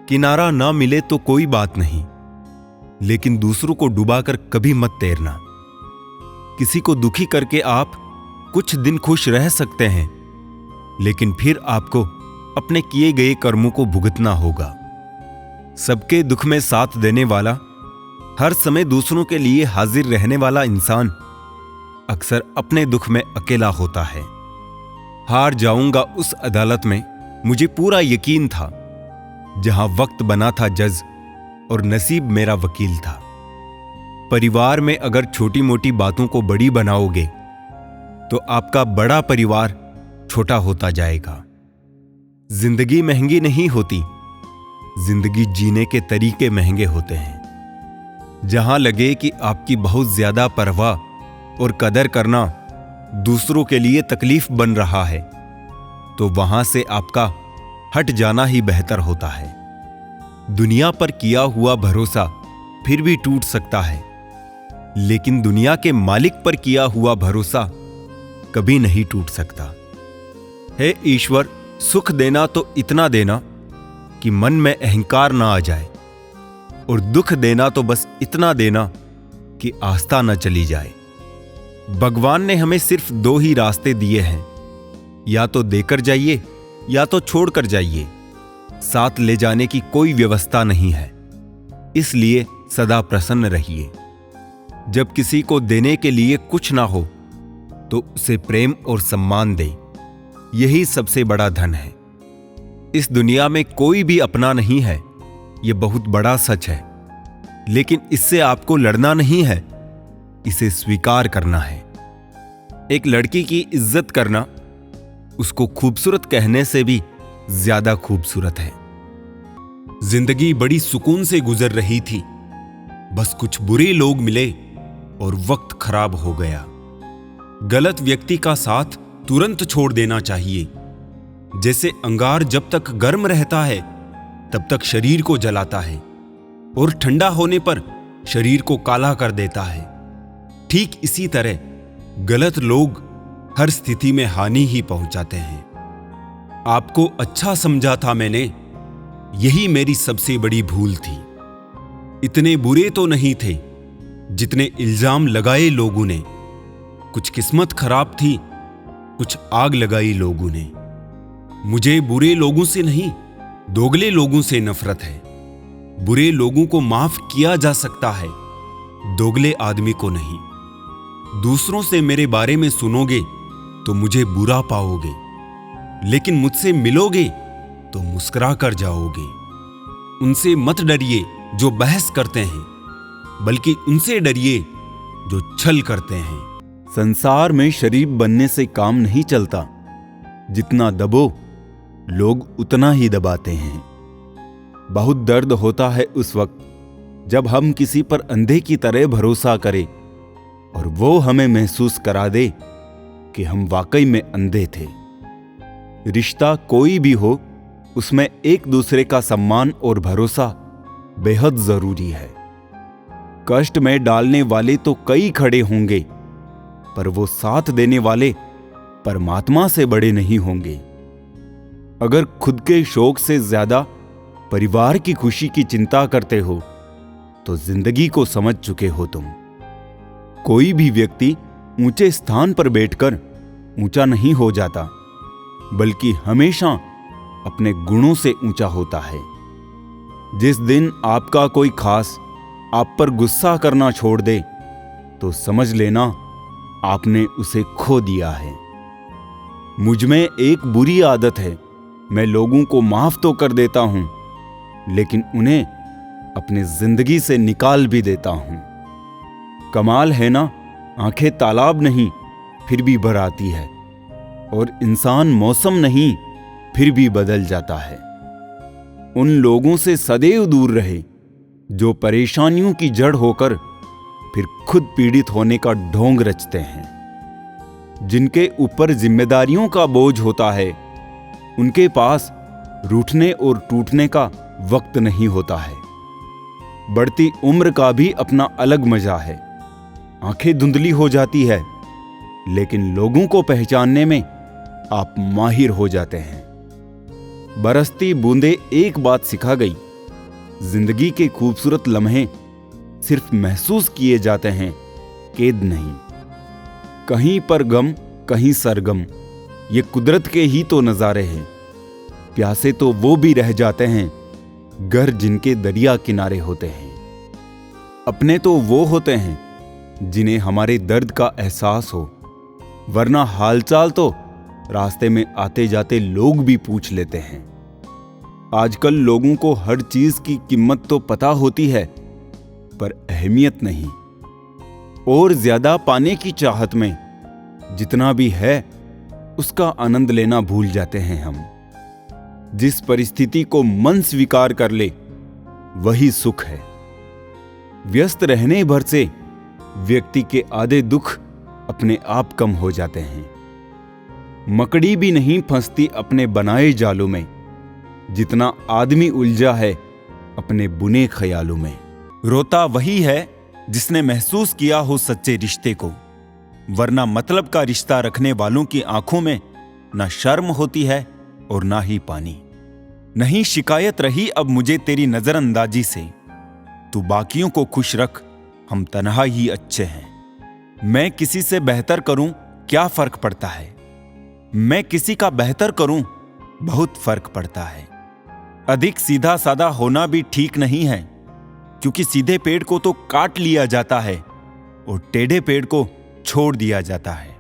किनारा ना मिले तो कोई बात नहीं, लेकिन दूसरों को डुबाकर कभी मत तैरना। किसी को दुखी करके आप कुछ दिन खुश रह सकते हैं, लेकिन फिर आपको अपने किए गए कर्मों को भुगतना होगा। सबके दुख में साथ देने वाला, हर समय दूसरों के लिए हाजिर रहने वाला इंसान अक्सर अपने दुख में अकेला होता है। हार जाऊंगा उस अदालत में मुझे पूरा यकीन था, जहां वक्त बना था जज और नसीब मेरा वकील था। परिवार में अगर छोटी मोटी बातों को बड़ी बनाओगे तो आपका बड़ा परिवार छोटा होता जाएगा। जिंदगी महंगी नहीं होती, जिंदगी जीने के तरीके महंगे होते हैं। जहां लगे कि आपकी बहुत ज्यादा परवाह और कदर करना दूसरों के लिए तकलीफ बन रहा है, तो वहां से आपका हट जाना ही बेहतर होता है। दुनिया पर किया हुआ भरोसा फिर भी टूट सकता है, लेकिन दुनिया के मालिक पर किया हुआ भरोसा कभी नहीं टूट सकता। हे ईश्वर, सुख देना तो इतना देना कि मन में अहंकार ना आ जाए, और दुख देना तो बस इतना देना कि आस्था न चली जाए। भगवान ने हमें सिर्फ दो ही रास्ते दिए हैं, या तो देकर जाइए या तो छोड़कर जाइए। साथ ले जाने की कोई व्यवस्था नहीं है, इसलिए सदा प्रसन्न रहिए। जब किसी को देने के लिए कुछ ना हो तो उसे प्रेम और सम्मान दे, यही सबसे बड़ा धन है। इस दुनिया में कोई भी अपना नहीं है, यह बहुत बड़ा सच है, लेकिन इससे आपको लड़ना नहीं है, इसे स्वीकार करना है। एक लड़की की इज्जत करना उसको खूबसूरत कहने से भी ज्यादा खूबसूरत है। जिंदगी बड़ी सुकून से गुजर रही थी, बस कुछ बुरे लोग मिले और वक्त खराब हो गया। गलत व्यक्ति का साथ तुरंत छोड़ देना चाहिए। जैसे अंगार जब तक गर्म रहता है तब तक शरीर को जलाता है, और ठंडा होने पर शरीर को काला कर देता है। ठीक इसी तरह गलत लोग हर स्थिति में हानि ही पहुंचाते हैं। आपको अच्छा समझा था मैंने, यही मेरी सबसे बड़ी भूल थी। इतने बुरे तो नहीं थे जितने इल्जाम लगाए लोगों ने। कुछ किस्मत खराब थी, कुछ आग लगाई लोगों ने। मुझे बुरे लोगों से नहीं, दोगले लोगों से नफरत है। बुरे लोगों को माफ किया जा सकता है, दोगले आदमी को नहीं। दूसरों से मेरे बारे में सुनोगे तो मुझे बुरा पाओगे, लेकिन मुझसे मिलोगे तो मुस्कुरा कर जाओगे। उनसे मत डरिए जो बहस करते हैं, बल्कि उनसे डरिए जो छल करते हैं। संसार में शरीफ बनने से काम नहीं चलता, जितना दबो लोग उतना ही दबाते हैं। बहुत दर्द होता है उस वक्त जब हम किसी पर अंधे की तरह भरोसा करें और वो हमें महसूस करा दे कि हम वाकई में अंधे थे। रिश्ता कोई भी हो, उसमें एक दूसरे का सम्मान और भरोसा बेहद जरूरी है। कष्ट में डालने वाले तो कई खड़े होंगे, पर वो साथ देने वाले परमात्मा से बड़े नहीं होंगे। अगर खुद के शौक से ज्यादा परिवार की खुशी की चिंता करते हो तो जिंदगी को समझ चुके हो तुम। कोई भी व्यक्ति ऊंचे स्थान पर बैठकर ऊंचा नहीं हो जाता, बल्कि हमेशा अपने गुणों से ऊंचा होता है। जिस दिन आपका कोई खास आप पर गुस्सा करना छोड़ दे तो समझ लेना आपने उसे खो दिया है। मुझ में एक बुरी आदत है, मैं लोगों को माफ तो कर देता हूं, लेकिन उन्हें अपनी जिंदगी से निकाल भी देता हूं। कमाल है ना, आंखें तालाब नहीं फिर भी भर आती है, और इंसान मौसम नहीं फिर भी बदल जाता है। उन लोगों से सदैव दूर रहे जो परेशानियों की जड़ होकर फिर खुद पीड़ित होने का ढोंग रचते हैं। जिनके ऊपर जिम्मेदारियों का बोझ होता है, उनके पास रूठने और टूटने का वक्त नहीं होता है। बढ़ती उम्र का भी अपना अलग मजा है। आंखें धुंधली हो जाती है, लेकिन लोगों को पहचानने में आप माहिर हो जाते हैं। बरसती बूंदे एक बात सिखा गई जिंदगी के खूबसूरत लम्हे सिर्फ महसूस किए जाते हैं, कैद नहीं। कहीं पर गम, कहीं सरगम, ये कुदरत के ही तो नजारे हैं। प्यासे तो वो भी रह जाते हैं, घर जिनके दरिया किनारे होते हैं। अपने तो वो होते हैं जिन्हें हमारे दर्द का एहसास हो, वरना हालचाल तो रास्ते में आते जाते लोग भी पूछ लेते हैं। आजकल लोगों को हर चीज की कीमत तो पता होती है, पर अहमियत नहीं। और ज्यादा पाने की चाहत में जितना भी है उसका आनंद लेना भूल जाते हैं हम। जिस परिस्थिति को मन स्वीकार कर ले वही सुख है। व्यस्त रहने भर से व्यक्ति के आधे दुख अपने आप कम हो जाते हैं। मकड़ी भी नहीं फंसती अपने बनाए जालों में, जितना आदमी उलझा है अपने बुने ख्यालों में। रोता वही है जिसने महसूस किया हो सच्चे रिश्ते को, वरना मतलब का रिश्ता रखने वालों की आंखों में ना शर्म होती है और ना ही पानी। नहीं शिकायत रही अब मुझे तेरी नजरअंदाजी से, तू बाकियों को खुश रख, हम तन्हा ही अच्छे हैं। मैं किसी से बेहतर करूं क्या फर्क पड़ता है, मैं किसी का बेहतर करूं बहुत फर्क पड़ता है। अधिक सीधा साधा होना भी ठीक नहीं है, क्योंकि सीधे पेड़ को तो काट लिया जाता है और टेढ़े पेड़ को छोड़ दिया जाता है।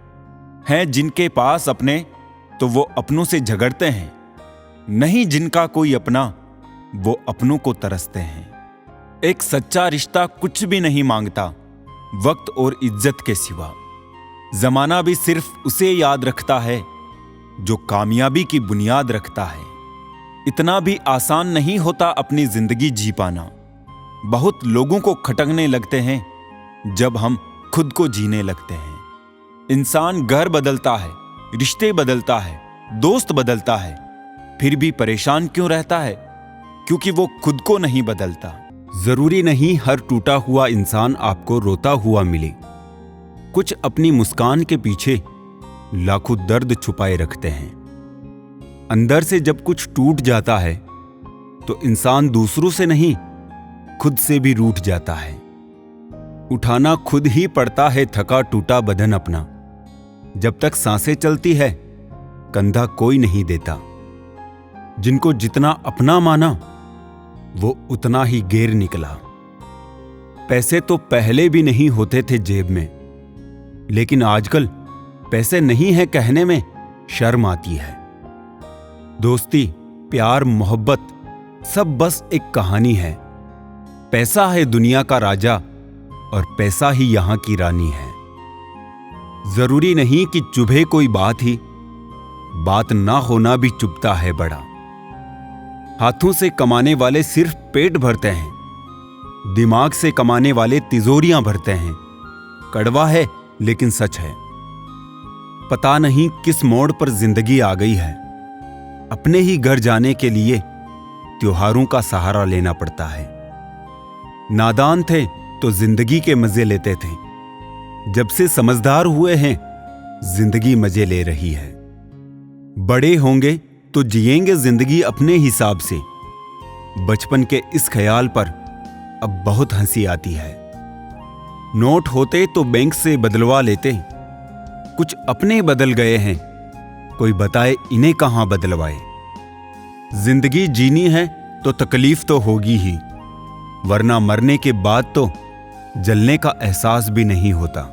हैं जिनके पास अपने तो वो अपनों से झगड़ते हैं, नहीं जिनका कोई अपना वो अपनों को तरसते हैं। एक सच्चा रिश्ता कुछ भी नहीं मांगता वक्त और इज्जत के सिवा। जमाना भी सिर्फ उसे याद रखता है जो कामयाबी की बुनियाद रखता है। इतना भी आसान नहीं होता अपनी जिंदगी जी पाना। बहुत लोगों को खटकने लगते हैं जब हम खुद को जीने लगते हैं। इंसान घर बदलता है, रिश्ते बदलता है, दोस्त बदलता है, फिर भी परेशान क्यों रहता है? क्योंकि वो खुद को नहीं बदलता। जरूरी नहीं हर टूटा हुआ इंसान आपको रोता हुआ मिले। कुछ अपनी मुस्कान के पीछे लाखों दर्द छुपाए रखते हैं। अंदर से जब कुछ टूट जाता है तो इंसान दूसरों से नहीं खुद से भी रूठ जाता है। उठाना खुद ही पड़ता है थका टूटा बदन अपना। जब तक सांसें चलती है कंधा कोई नहीं देता। जिनको जितना अपना माना वो उतना ही गैर निकला। पैसे तो पहले भी नहीं होते थे जेब में, लेकिन आजकल पैसे नहीं है कहने में शर्म आती है। दोस्ती, प्यार, मोहब्बत सब बस एक कहानी है। पैसा है दुनिया का राजा और पैसा ही यहां की रानी है। जरूरी नहीं कि चुभे कोई बात ही, बात ना होना भी चुभता है बड़ा। हाथों से कमाने वाले सिर्फ पेट भरते हैं, दिमाग से कमाने वाले तिजोरियां भरते हैं। कड़वा है लेकिन सच है। पता नहीं किस मोड़ पर जिंदगी आ गई है। अपने ही घर जाने के लिए त्योहारों का सहारा लेना पड़ता है। नादान थे तो जिंदगी के मजे लेते थे, जब से समझदार हुए हैं जिंदगी मजे ले रही है। बड़े होंगे तो जिएंगे जिंदगी अपने हिसाब से। बचपन के इस ख्याल पर अब बहुत हंसी आती है। नोट होते तो बैंक से बदलवा लेते, कुछ अपने बदल गए हैं, कोई बताए इन्हें कहां बदलवाए। जिंदगी जीनी है तो तकलीफ तो होगी ही, वरना मरने के बाद तो जलने का एहसास भी नहीं होता।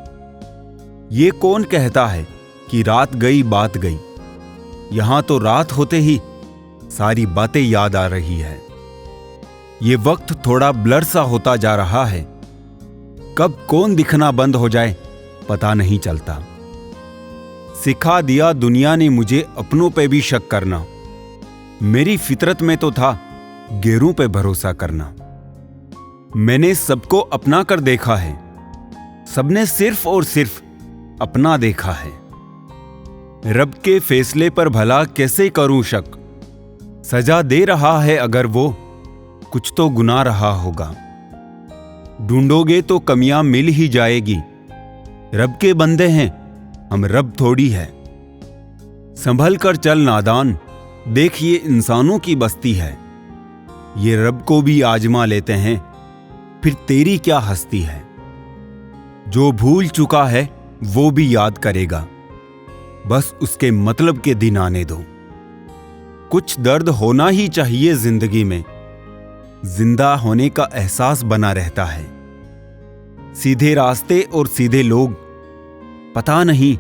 ये कौन कहता है कि रात गई बात गई? यहां तो रात होते ही सारी बातें याद आ रही है। ये वक्त थोड़ा ब्लर सा होता जा रहा है, कब कौन दिखना बंद हो जाए पता नहीं चलता। सिखा दिया दुनिया ने मुझे अपनों पे भी शक करना। मेरी फितरत में तो था गैरों पे भरोसा करना। मैंने सबको अपना कर देखा है, सबने सिर्फ और सिर्फ अपना देखा है। रब के फैसले पर भला कैसे करूं शक? सजा दे रहा है अगर वो, कुछ तो गुनाह रहा होगा। ढूंढोगे तो कमियां मिल ही जाएगी। रब के बंदे हैं हम, रब थोड़ी है। संभल कर चल नादान, देखिए इंसानों की बस्ती है। ये रब को भी आजमा लेते हैं, फिर तेरी क्या हस्ती है। जो भूल चुका है वो भी याद करेगा, बस उसके मतलब के दिन आने दो। कुछ दर्द होना ही चाहिए जिंदगी में, जिंदा होने का एहसास बना रहता है। सीधे रास्ते और सीधे लोग, पता नहीं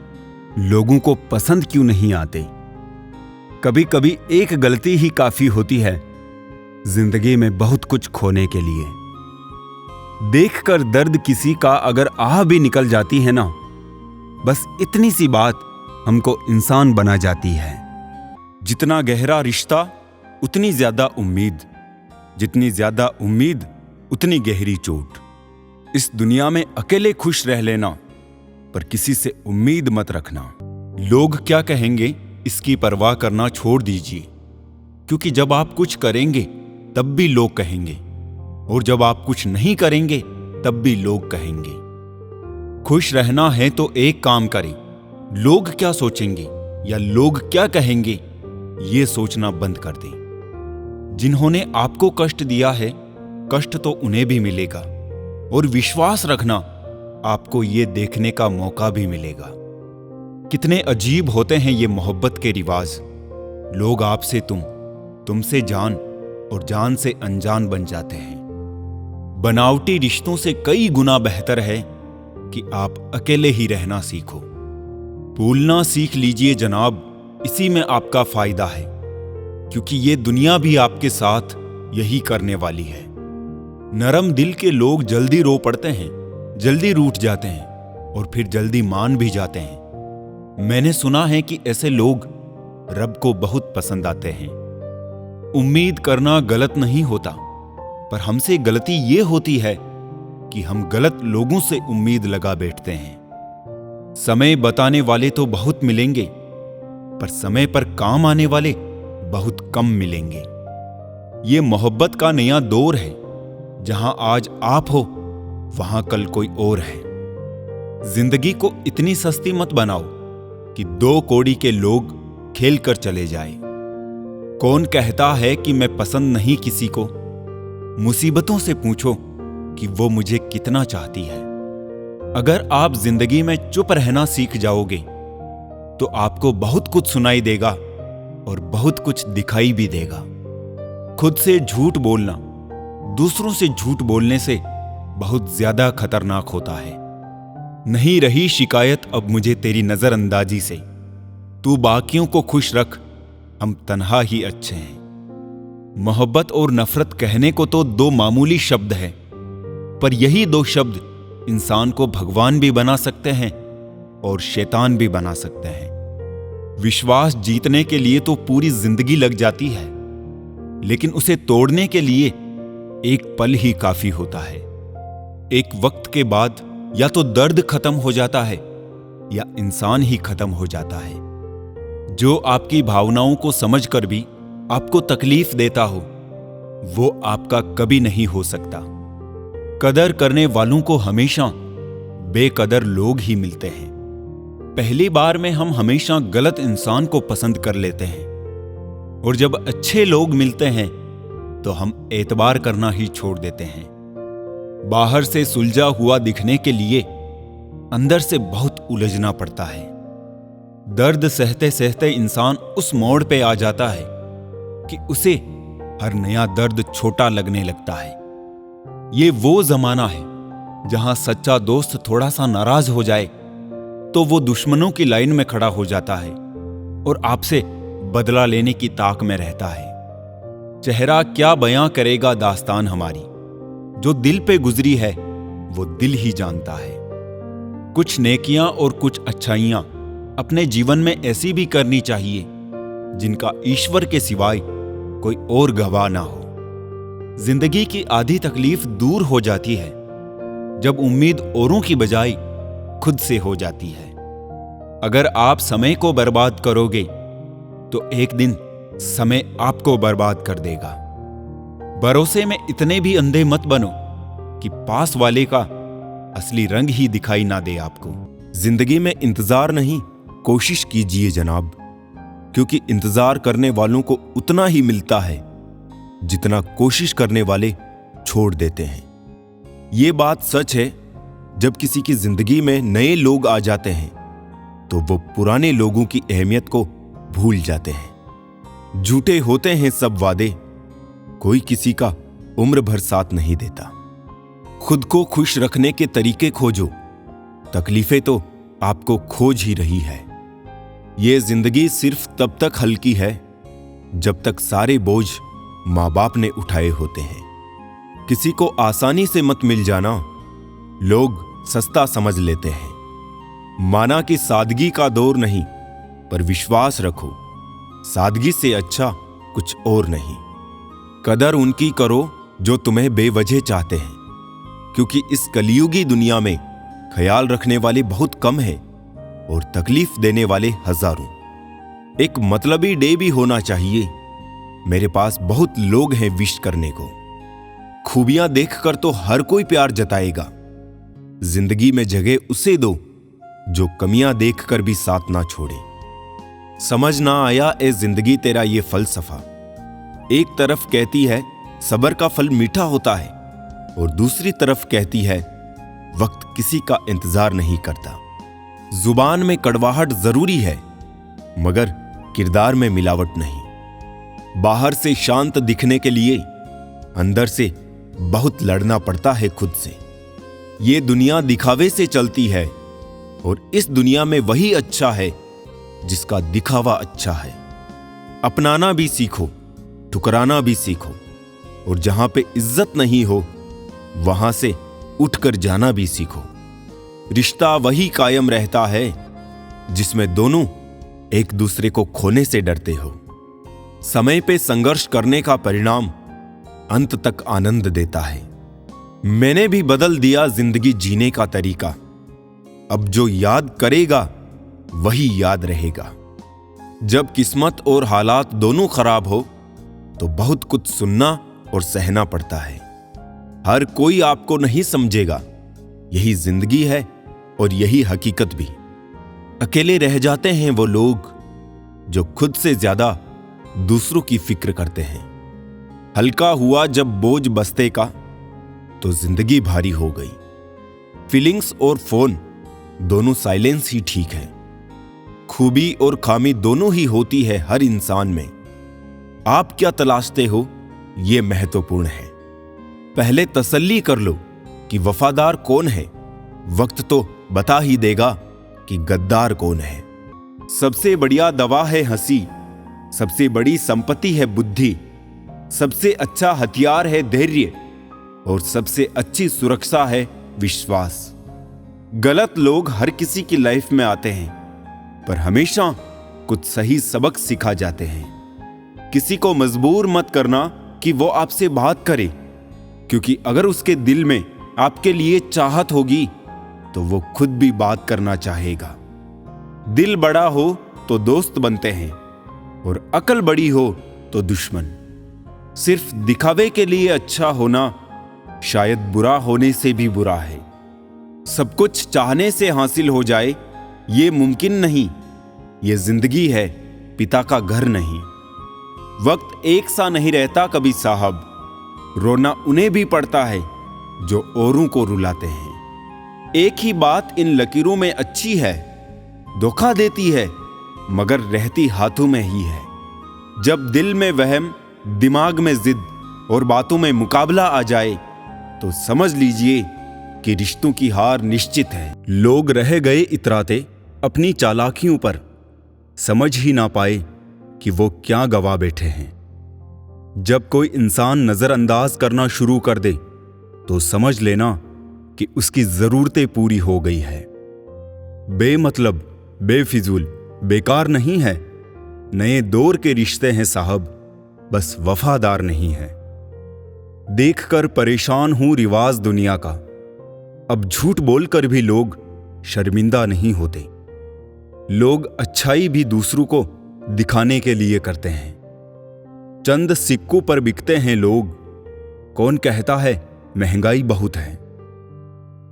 लोगों को पसंद क्यों नहीं आते। कभी कभी एक गलती ही काफी होती है जिंदगी में बहुत कुछ खोने के लिए। देखकर दर्द किसी का अगर आह भी निकल जाती है ना, बस इतनी सी बात हमको इंसान बना जाती है। जितना गहरा रिश्ता उतनी ज्यादा उम्मीद, जितनी ज्यादा उम्मीद उतनी गहरी चोट। इस दुनिया में अकेले खुश रह लेना, पर किसी से उम्मीद मत रखना। लोग क्या कहेंगे इसकी परवाह करना छोड़ दीजिए, क्योंकि जब आप कुछ करेंगे तब भी लोग कहेंगे, और जब आप कुछ नहीं करेंगे तब भी लोग कहेंगे। खुश रहना है तो एक काम करें, लोग क्या सोचेंगे या लोग क्या कहेंगे ये सोचना बंद कर दें। जिन्होंने आपको कष्ट दिया है, कष्ट तो उन्हें भी मिलेगा, और विश्वास रखना आपको ये देखने का मौका भी मिलेगा। कितने अजीब होते हैं ये मोहब्बत के रिवाज। लोग आपसे तुमसे जान और जान से अनजान बन जाते हैं। बनावटी रिश्तों से कई गुना बेहतर है कि आप अकेले ही रहना सीखो। भूलना सीख लीजिए जनाब, इसी में आपका फायदा है, क्योंकि ये दुनिया भी आपके साथ यही करने वाली है। नरम दिल के लोग जल्दी रो पड़ते हैं, जल्दी रूठ जाते हैं और फिर जल्दी मान भी जाते हैं। मैंने सुना है कि ऐसे लोग रब को बहुत पसंद आते हैं। उम्मीद करना गलत नहीं होता, पर हमसे गलती ये होती है कि हम गलत लोगों से उम्मीद लगा बैठते हैं। समय बताने वाले तो बहुत मिलेंगे, पर समय पर काम आने वाले बहुत कम मिलेंगे। ये मोहब्बत का नया दौर है, जहां आज आप हो वहां कल कोई और है। जिंदगी को इतनी सस्ती मत बनाओ कि 2 कौड़ी के लोग खेल कर चले जाए। कौन कहता है कि मैं पसंद नहीं किसी को? मुसीबतों से पूछो कि वो मुझे कितना चाहती है। अगर आप जिंदगी में चुप रहना सीख जाओगे तो आपको बहुत कुछ सुनाई देगा और बहुत कुछ दिखाई भी देगा। खुद से झूठ बोलना दूसरों से झूठ बोलने से बहुत ज्यादा खतरनाक होता है। नहीं रही शिकायत अब मुझे तेरी नजरअंदाजी से। तू बाकियों को खुश रख, हम तन्हा ही अच्छे हैं। मोहब्बत और नफरत कहने को तो 2 मामूली शब्द हैं, पर यही 2 शब्द इंसान को भगवान भी बना सकते हैं और शैतान भी बना सकते हैं। विश्वास जीतने के लिए तो पूरी जिंदगी लग जाती है, लेकिन उसे तोड़ने के लिए एक पल ही काफी होता है। एक वक्त के बाद या तो दर्द खत्म हो जाता है या इंसान ही खत्म हो जाता है। जो आपकी भावनाओं को समझकर भी आपको तकलीफ देता हो, वो आपका कभी नहीं हो सकता। कदर करने वालों को हमेशा बेकदर लोग ही मिलते हैं। पहली बार में हम हमेशा गलत इंसान को पसंद कर लेते हैं, और जब अच्छे लोग मिलते हैं तो हम एतबार करना ही छोड़ देते हैं। बाहर से सुलझा हुआ दिखने के लिए अंदर से बहुत उलझना पड़ता है। दर्द सहते सहते इंसान उस मोड़ पे आ जाता है कि उसे हर नया दर्द छोटा लगने लगता है। ये वो जमाना है जहां सच्चा दोस्त थोड़ा सा नाराज हो जाए तो वो दुश्मनों की लाइन में खड़ा हो जाता है और आपसे बदला लेने की ताक में रहता है। चेहरा क्या बयां करेगा दास्तान हमारी, जो दिल पे गुजरी है वो दिल ही जानता है। कुछ नेकियां और कुछ अच्छाइयां अपने जीवन में ऐसी भी करनी चाहिए जिनका ईश्वर के सिवाय कोई और गवाह ना हो। जिंदगी की आधी तकलीफ दूर हो जाती है जब उम्मीद औरों की बजाय खुद से हो जाती है। अगर आप समय को बर्बाद करोगे तो एक दिन समय आपको बर्बाद कर देगा। भरोसे में इतने भी अंधे मत बनो कि पास वाले का असली रंग ही दिखाई ना दे आपको। जिंदगी में इंतजार नहीं, कोशिश कीजिए जनाब, क्योंकि इंतजार करने वालों को उतना ही मिलता है जितना कोशिश करने वाले छोड़ देते हैं। ये बात सच है, जब किसी की जिंदगी में नए लोग आ जाते हैं तो वो पुराने लोगों की अहमियत को भूल जाते हैं। झूठे होते हैं सब वादे, कोई किसी का उम्र भर साथ नहीं देता। खुद को खुश रखने के तरीके खोजो, तकलीफें तो आपको खोज ही रही है। ये जिंदगी सिर्फ तब तक हल्की है जब तक सारे बोझ माँ बाप ने उठाए होते हैं। किसी को आसानी से मत मिल जाना, लोग सस्ता समझ लेते हैं। माना कि सादगी का दौर नहीं, पर विश्वास रखो, सादगी से अच्छा कुछ और नहीं। कदर उनकी करो जो तुम्हें बेवजह चाहते हैं, क्योंकि इस कलियुगी दुनिया में ख्याल रखने वाले बहुत कम हैं और तकलीफ देने वाले हजारों। एक मतलबी डे भी होना चाहिए। मेरे पास बहुत लोग हैं विश करने को। खूबियां देखकर तो हर कोई प्यार जताएगा। जिंदगी में जगह उसे दो जो कमियां देखकर भी साथ ना छोड़े। समझ ना आया ए जिंदगी तेरा ये फलसफा। एक तरफ कहती है सब्र का फल मीठा होता है, और दूसरी तरफ कहती है वक्त किसी का इंतजार नहीं करता। जुबान में कड़वाहट जरूरी है, मगर किरदार में मिलावट नहीं। बाहर से शांत दिखने के लिए अंदर से बहुत लड़ना पड़ता है खुद से। ये दुनिया दिखावे से चलती है, और इस दुनिया में वही अच्छा है जिसका दिखावा अच्छा है। अपनाना भी सीखो, ठुकराना भी सीखो, और जहां पे इज्जत नहीं हो वहां से उठकर जाना भी सीखो। रिश्ता वही कायम रहता है जिसमें दोनों एक दूसरे को खोने से डरते हो। समय पे संघर्ष करने का परिणाम अंत तक आनंद देता है। मैंने भी बदल दिया जिंदगी जीने का तरीका। अब जो याद करेगा वही याद रहेगा। जब किस्मत और हालात दोनों खराब हो तो बहुत कुछ सुनना और सहना पड़ता है। हर कोई आपको नहीं समझेगा, यही जिंदगी है और यही हकीकत भी। अकेले रह जाते हैं वो लोग जो खुद से ज्यादा दूसरों की फिक्र करते हैं। हल्का हुआ जब बोझ बस्ते का तो जिंदगी भारी हो गई। फीलिंग्स और फोन दोनों साइलेंस ही ठीक है। खूबी और खामी दोनों ही होती है हर इंसान में। आप क्या तलाशते हो यह महत्वपूर्ण है। पहले तसल्ली कर लो कि वफादार कौन है। वक्त तो बता ही देगा कि गद्दार कौन है। सबसे बढ़िया दवा है हंसी, सबसे बड़ी संपत्ति है बुद्धि, सबसे अच्छा हथियार है धैर्य, और सबसे अच्छी सुरक्षा है विश्वास। गलत लोग हर किसी की लाइफ में आते हैं, पर हमेशा कुछ सही सबक सिखा जाते हैं। किसी को मजबूर मत करना कि वो आपसे बात करे, क्योंकि अगर उसके दिल में आपके लिए चाहत होगी तो वो खुद भी बात करना चाहेगा। दिल बड़ा हो तो दोस्त बनते हैं, और अकल बड़ी हो तो दुश्मन। सिर्फ दिखावे के लिए अच्छा होना शायद बुरा होने से भी बुरा है। सब कुछ चाहने से हासिल हो जाए ये मुमकिन नहीं। ये जिंदगी है, पिता का घर नहीं। वक्त एक सा नहीं रहता कभी साहब, रोना उन्हें भी पड़ता है जो औरों को रुलाते हैं। एक ही बात इन लकीरों में अच्छी है, धोखा देती है मगर रहती हाथों में ही है। जब दिल में वहम, दिमाग में जिद और बातों में मुकाबला आ जाए तो समझ लीजिए कि रिश्तों की हार निश्चित है। लोग रह गए इतराते अपनी चालाकियों पर, समझ ही ना पाए कि वो क्या गवा बैठे हैं। जब कोई इंसान नजरअंदाज करना शुरू कर दे तो समझ लेना कि उसकी जरूरतें पूरी हो गई है। बेमतलब, बेफिजूल, बेकार नहीं है। नए दौर के रिश्ते हैं साहब, बस वफादार नहीं है। देखकर परेशान हूं रिवाज दुनिया का। अब झूठ बोलकर भी लोग शर्मिंदा नहीं होते। लोग अच्छाई भी दूसरों को दिखाने के लिए करते हैं। चंद सिक्कों पर बिकते हैं लोग। कौन कहता है महंगाई बहुत है।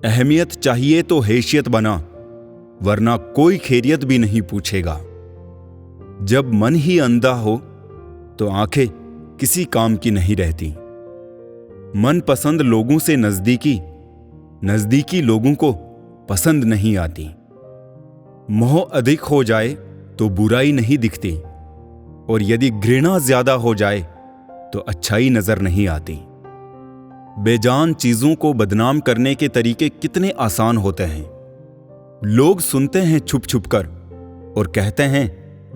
अहमियत चाहिए तो हैसियत बना, वरना कोई खैरियत भी नहीं पूछेगा। जब मन ही अंधा हो तो आंखें किसी काम की नहीं रहती। मनपसंद लोगों से नजदीकी लोगों को पसंद नहीं आती। मोह अधिक हो जाए तो बुराई नहीं दिखती, और यदि घृणा ज्यादा हो जाए तो अच्छाई नजर नहीं आती। बेजान चीजों को बदनाम करने के तरीके कितने आसान होते हैं। लोग सुनते हैं छुप छुप कर और कहते हैं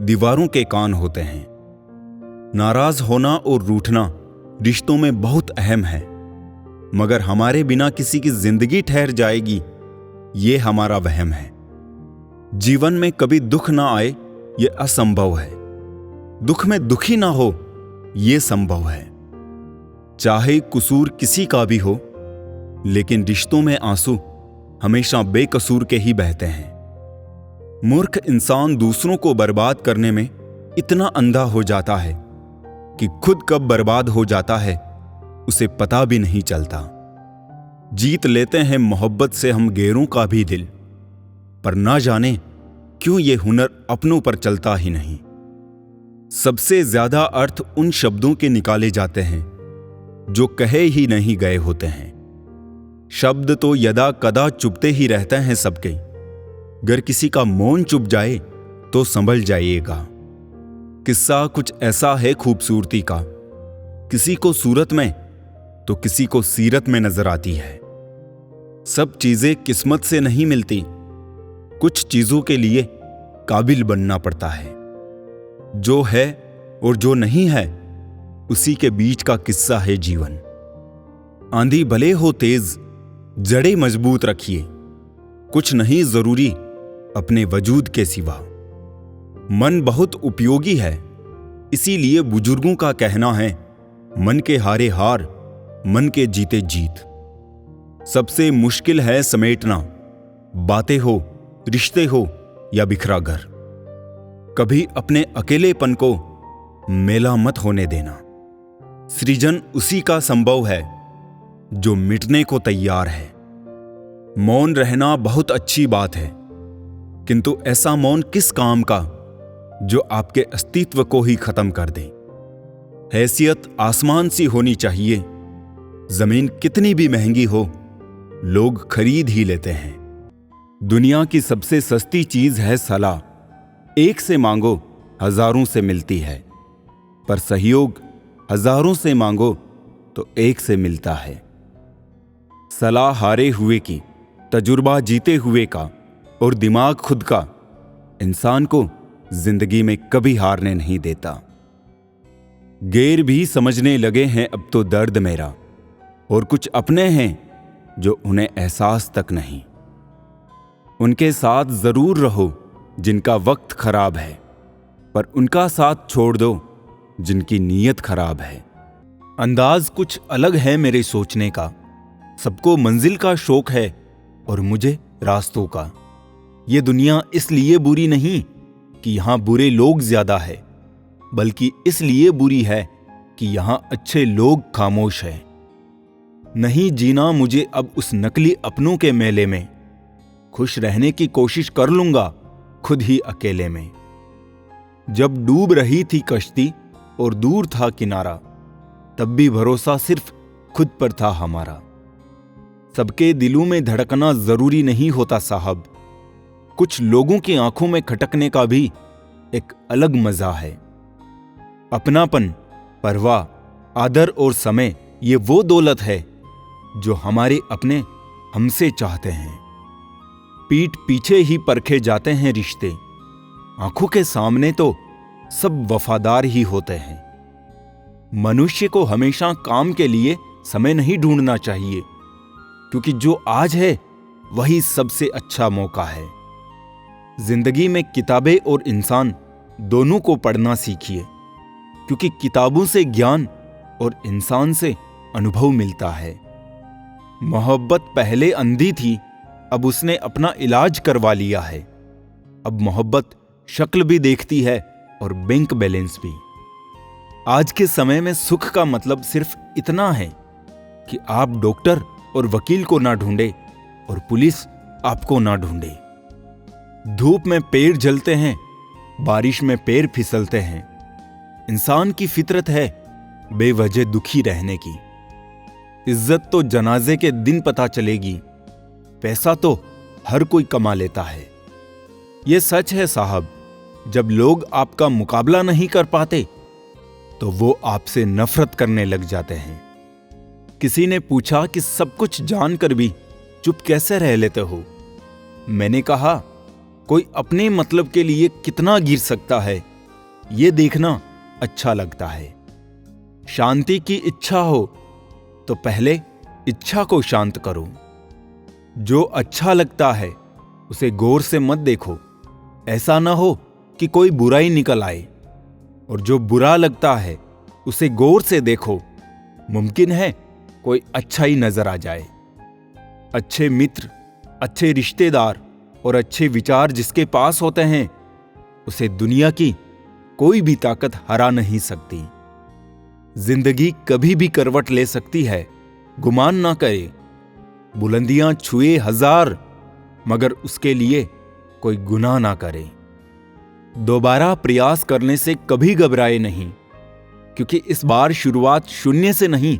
दीवारों के कान होते हैं। नाराज होना और रूठना रिश्तों में बहुत अहम है, मगर हमारे बिना किसी की जिंदगी ठहर जाएगी, ये हमारा वहम है। जीवन में कभी दुख ना आए ये असंभव है, दुख में दुखी ना हो ये संभव है। चाहे कसूर किसी का भी हो, लेकिन रिश्तों में आंसू हमेशा बेकसूर के ही बहते हैं। मूर्ख इंसान दूसरों को बर्बाद करने में इतना अंधा हो जाता है कि खुद कब बर्बाद हो जाता है उसे पता भी नहीं चलता। जीत लेते हैं मोहब्बत से हम गैरों का भी दिल, पर ना जाने क्यों ये हुनर अपनों पर चलता ही नहीं। सबसे ज्यादा अर्थ उन शब्दों के निकाले जाते हैं जो कहे ही नहीं गए होते हैं। शब्द तो यदा कदा चुपते ही रहते हैं सबके, अगर किसी का मौन चुप जाए तो संभल जाइएगा। किस्सा कुछ ऐसा है खूबसूरती का, किसी को सूरत में तो किसी को सीरत में नजर आती है। सब चीजें किस्मत से नहीं मिलती, कुछ चीजों के लिए काबिल बनना पड़ता है। जो है और जो नहीं है उसी के बीच का किस्सा है जीवन। आंधी भले हो तेज, जड़ें मजबूत रखिए, कुछ नहीं जरूरी अपने वजूद के सिवा। मन बहुत उपयोगी है, इसीलिए बुजुर्गों का कहना है मन के हारे हार, मन के जीते जीत। सबसे मुश्किल है समेटना, बातें हो, रिश्ते हो या बिखरा घर। कभी अपने अकेलेपन को मेला मत होने देना। सृजन उसी का संभव है जो मिटने को तैयार है। मौन रहना बहुत अच्छी बात है, किंतु ऐसा मौन किस काम का जो आपके अस्तित्व को ही खत्म कर दे। हैसियत आसमान सी होनी चाहिए, जमीन कितनी भी महंगी हो लोग खरीद ही लेते हैं। दुनिया की सबसे सस्ती चीज है सलाह, एक से मांगो हजारों से मिलती है, पर सहयोग हजारों से मांगो तो एक से मिलता है। सलाह हारे हुए की, तजुर्बा जीते हुए का और दिमाग खुद का इंसान को जिंदगी में कभी हारने नहीं देता। गैर भी समझने लगे हैं अब तो दर्द मेरा, और कुछ अपने हैं जो उन्हें एहसास तक नहीं। उनके साथ जरूर रहो जिनका वक्त खराब है, पर उनका साथ छोड़ दो जिनकी नीयत खराब है। अंदाज कुछ अलग है मेरे सोचने का, सबको मंजिल का शौक है और मुझे रास्तों का। ये दुनिया इसलिए बुरी नहीं कि यहां बुरे लोग ज्यादा है, बल्कि इसलिए बुरी है कि यहां अच्छे लोग खामोश हैं। नहीं जीना मुझे अब उस नकली अपनों के मेले में, खुश रहने की कोशिश कर लूंगा खुद ही अकेले में। जब डूब रही थी कश्ती और दूर था किनारा, तब भी भरोसा सिर्फ खुद पर था हमारा। सबके दिलों में धड़कना जरूरी नहीं होता साहब, कुछ लोगों की आंखों में खटकने का भी एक अलग मजा है। अपनापन, परवाह, आदर और समय, ये वो दौलत है जो हमारे अपने हमसे चाहते हैं। पीठ पीछे ही परखे जाते हैं रिश्ते, आंखों के सामने तो सब वफादार ही होते हैं। मनुष्य को हमेशा काम के लिए समय नहीं ढूंढना चाहिए, क्योंकि जो आज है वही सबसे अच्छा मौका है। जिंदगी में किताबें और इंसान दोनों को पढ़ना सीखिए, क्योंकि किताबों से ज्ञान और इंसान से अनुभव मिलता है। मोहब्बत पहले अंधी थी, अब उसने अपना इलाज करवा लिया है। अब मोहब्बत शक्ल भी देखती है और बैंक बैलेंस भी। आज के समय में सुख का मतलब सिर्फ इतना है कि आप डॉक्टर और वकील को ना ढूंढे और पुलिस आपको ना ढूंढे। धूप में पेड़ जलते हैं, बारिश में पैर फिसलते हैं। इंसान की फितरत है बेवजह दुखी रहने की। इज्जत तो जनाजे के दिन पता चलेगी, पैसा तो हर कोई कमा लेता है। यह सच है साहब, जब लोग आपका मुकाबला नहीं कर पाते तो वो आपसे नफरत करने लग जाते हैं। किसी ने पूछा कि सब कुछ जानकर भी चुप कैसे रह लेते हो? मैंने कहा, कोई अपने मतलब के लिए कितना गिर सकता है, यह देखना अच्छा लगता है। शांति की इच्छा हो तो पहले इच्छा को शांत करो। जो अच्छा लगता है उसे गौर से मत देखो, ऐसा ना हो कि कोई बुराई निकल आए, और जो बुरा लगता है उसे गौर से देखो, मुमकिन है कोई अच्छा ही नजर आ जाए। अच्छे मित्र, अच्छे रिश्तेदार और अच्छे विचार जिसके पास होते हैं, उसे दुनिया की कोई भी ताकत हरा नहीं सकती। जिंदगी कभी भी करवट ले सकती है, गुमान ना करे। बुलंदियां छुए हजार, मगर उसके लिए कोई गुनाह ना करे। दोबारा प्रयास करने से कभी घबराए नहीं, क्योंकि इस बार शुरुआत शून्य से नहीं,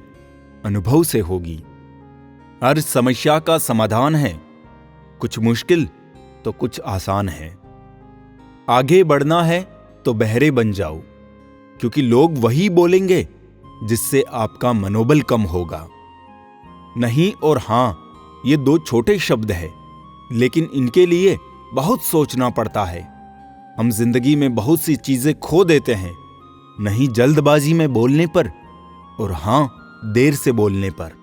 अनुभव से होगी। हर समस्या का समाधान है, कुछ मुश्किल तो कुछ आसान है। आगे बढ़ना है तो बहरे बन जाओ, क्योंकि लोग वही बोलेंगे जिससे आपका मनोबल कम होगा। नहीं और हां, ये दो छोटे शब्द हैं, लेकिन इनके लिए बहुत सोचना पड़ता है। हम जिंदगी में बहुत सी चीजें खो देते हैं, नहीं जल्दबाजी में बोलने पर, और हां, देर से बोलने पर।